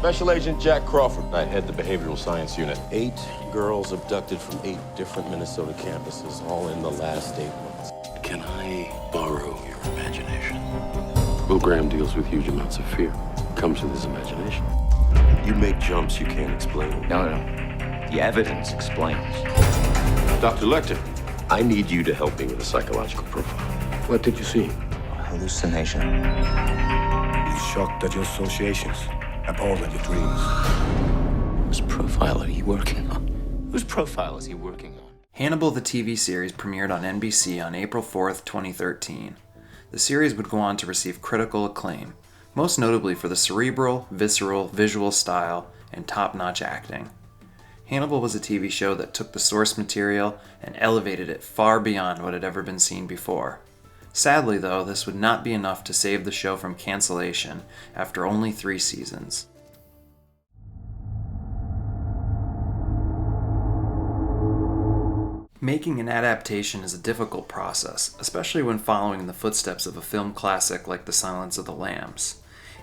Special Agent Jack Crawford. I head the behavioral science unit. 8 girls abducted from 8 different Minnesota campuses, all in the last 8 months. Can I borrow your imagination? Will Graham deals with huge amounts of fear. Comes with his imagination. You make jumps you can't explain. No. The evidence explains. Dr. Lecter, I need you to help me with a psychological profile. What did you see? Hallucination. He's shocked at your associations, appalled at your dreams. Whose profile are you working on? Whose profile is he working on? Hannibal the TV series premiered on NBC on April 4th, 2013. The series would go on to receive critical acclaim, most notably for the cerebral, visceral, visual style, and top-notch acting. Hannibal was a TV show that took the source material and elevated it far beyond what had ever been seen before. Sadly, though, this would not be enough to save the show from cancellation after only 3 seasons. Making an adaptation is a difficult process, especially when following in the footsteps of a film classic like The Silence of the Lambs.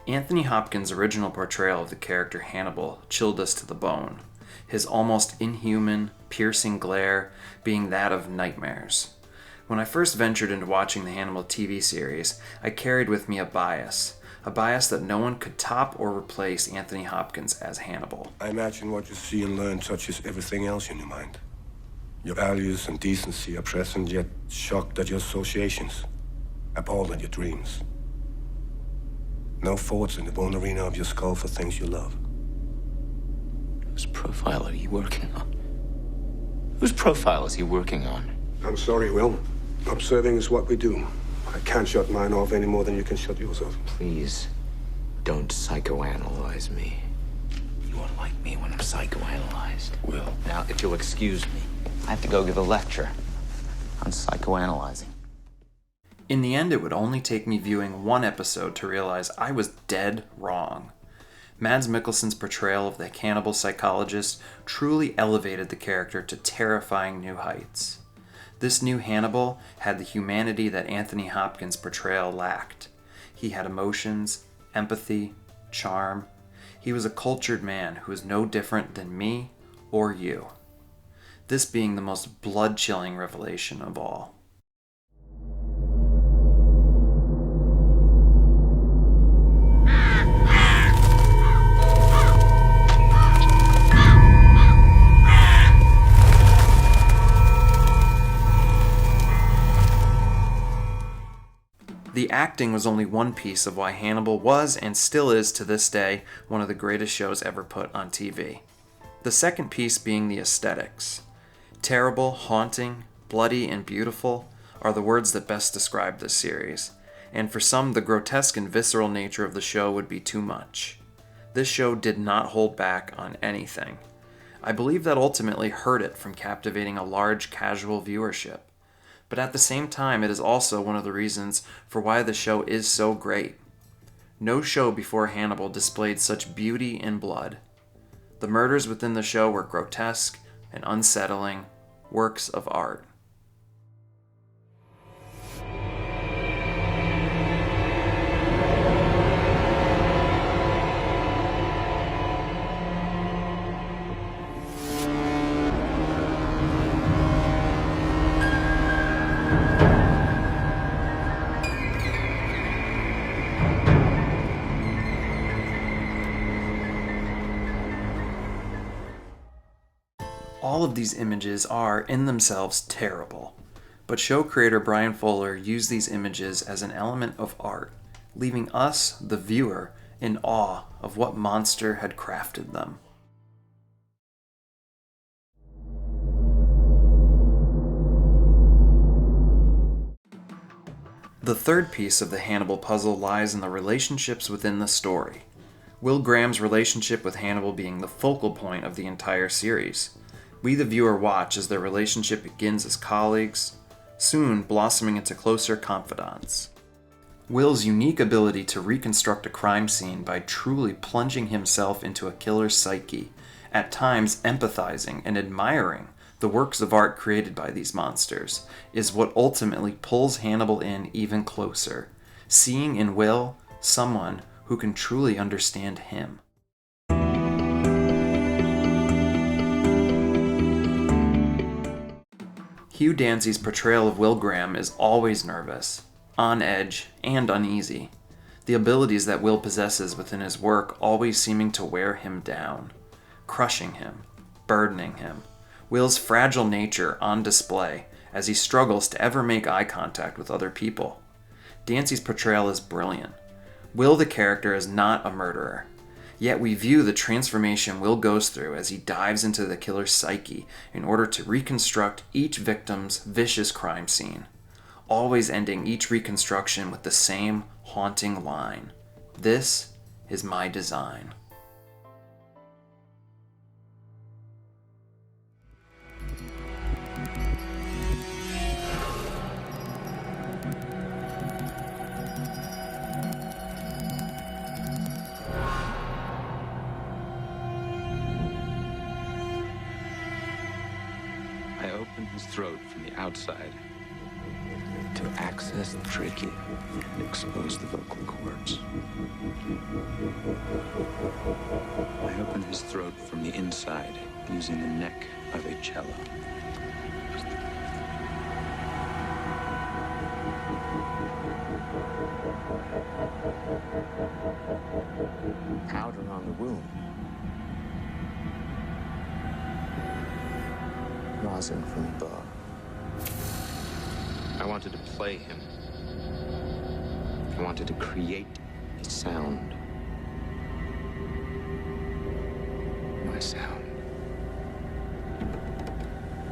Anthony Hopkins' original portrayal of the character Hannibal chilled us to the bone, his almost inhuman, piercing glare being that of nightmares. When I first ventured into watching the Hannibal TV series, I carried with me a bias that no one could top or replace Anthony Hopkins as Hannibal. I imagine what you see and learn touches everything else in your mind. Your values and decency are present, yet shocked at your associations, appalled at your dreams. No thoughts in the bone arena of your skull for things you love. Whose profile are you working on? Whose profile is he working on? I'm sorry, Will. Observing is what we do. I can't shut mine off any more than you can shut yours off. Please, don't psychoanalyze me. You won't like me when I'm psychoanalyzed. Will. Now, if you'll excuse me, I have to go give a lecture on psychoanalyzing. In the end, it would only take me viewing 1 episode to realize I was dead wrong. Mads Mikkelsen's portrayal of the cannibal psychologist truly elevated the character to terrifying new heights. This new Hannibal had the humanity that Anthony Hopkins' portrayal lacked. He had emotions, empathy, charm. He was a cultured man who was no different than me or you. This being the most blood-chilling revelation of all. The acting was only one piece of why Hannibal was, and still is to this day, one of the greatest shows ever put on TV. The second piece being the aesthetics. Terrible, haunting, bloody, and beautiful are the words that best describe this series, and for some, the grotesque and visceral nature of the show would be too much. This show did not hold back on anything. I believe that ultimately hurt it from captivating a large casual viewership. But at the same time, it is also one of the reasons for why the show is so great. No show before Hannibal displayed such beauty and blood. The murders within the show were grotesque and unsettling, works of art. All of these images are, in themselves, terrible, but show creator Brian Fuller used these images as an element of art, leaving us, the viewer, in awe of what monster had crafted them. The third piece of the Hannibal puzzle lies in the relationships within the story. Will Graham's relationship with Hannibal being the focal point of the entire series. We, the viewer, watch as their relationship begins as colleagues, soon blossoming into closer confidants. Will's unique ability to reconstruct a crime scene by truly plunging himself into a killer's psyche, at times empathizing and admiring the works of art created by these monsters, is what ultimately pulls Hannibal in even closer, seeing in Will someone who can truly understand him. Hugh Dancy's portrayal of Will Graham is always nervous, on edge, and uneasy. The abilities that Will possesses within his work always seeming to wear him down, crushing him, burdening him. Will's fragile nature on display as he struggles to ever make eye contact with other people. Dancy's portrayal is brilliant. Will the character is not a murderer, yet we view the transformation Will goes through as he dives into the killer's psyche in order to reconstruct each victim's vicious crime scene, always ending each reconstruction with the same haunting line: "This is my design." I opened his throat from the outside to access the trachea and expose the vocal cords. I opened his throat from the inside using the neck of a cello. Powder on the wound. Rosin from above. I wanted to play him. I wanted to create a sound. My sound.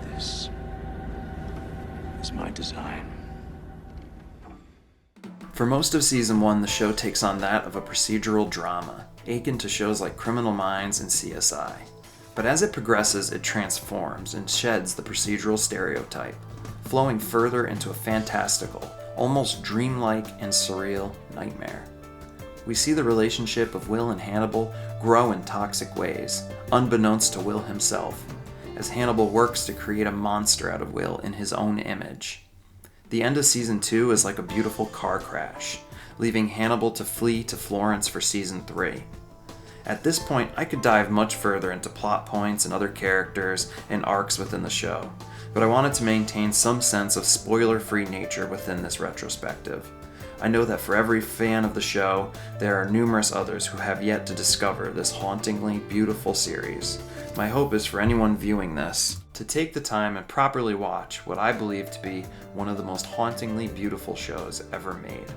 This is my design. For most of Season 1, the show takes on that of a procedural drama, akin to shows like Criminal Minds and CSI. But as it progresses, it transforms and sheds the procedural stereotype, flowing further into a fantastical, almost dreamlike and surreal nightmare. We see the relationship of Will and Hannibal grow in toxic ways, unbeknownst to Will himself, as Hannibal works to create a monster out of Will in his own image. The end of Season 2 is like a beautiful car crash, leaving Hannibal to flee to Florence for Season 3. At this point, I could dive much further into plot points and other characters and arcs within the show, but I wanted to maintain some sense of spoiler-free nature within this retrospective. I know that for every fan of the show, there are numerous others who have yet to discover this hauntingly beautiful series. My hope is for anyone viewing this to take the time and properly watch what I believe to be one of the most hauntingly beautiful shows ever made.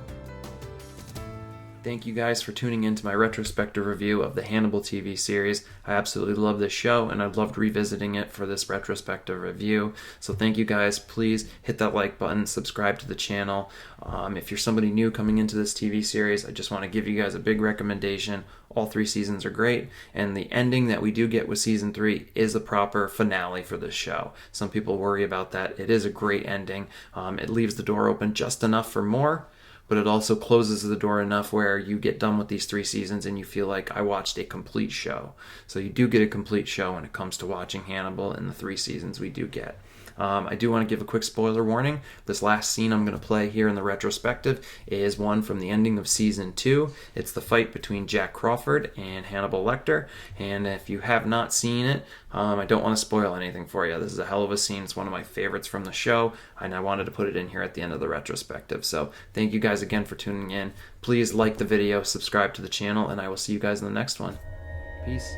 Thank you guys for tuning in to my retrospective review of the Hannibal TV series. I absolutely love this show, and I've loved revisiting it for this retrospective review. So thank you guys. Please hit that like button, subscribe to the channel. If you're somebody new coming into this TV series, I just want to give you guys a big recommendation. All 3 seasons are great, and the ending that we do get with Season 3 is a proper finale for this show. Some people worry about that. It is a great ending. It leaves the door open just enough for more, but it also closes the door enough where you get done with these 3 seasons and you feel like I watched a complete show. So you do get a complete show when it comes to watching Hannibal in the 3 seasons we do get. I do want to give a quick spoiler warning. This last scene I'm going to play here in the retrospective is one from the ending of Season 2. It's the fight between Jack Crawford and Hannibal Lecter, and if you have not seen it, I don't want to spoil anything for you. This is a hell of a scene. It's one of my favorites from the show, and I wanted to put it in here at the end of the retrospective. So thank you guys again for tuning in. Please like the video, subscribe to the channel, and I will see you guys in the next one. Peace.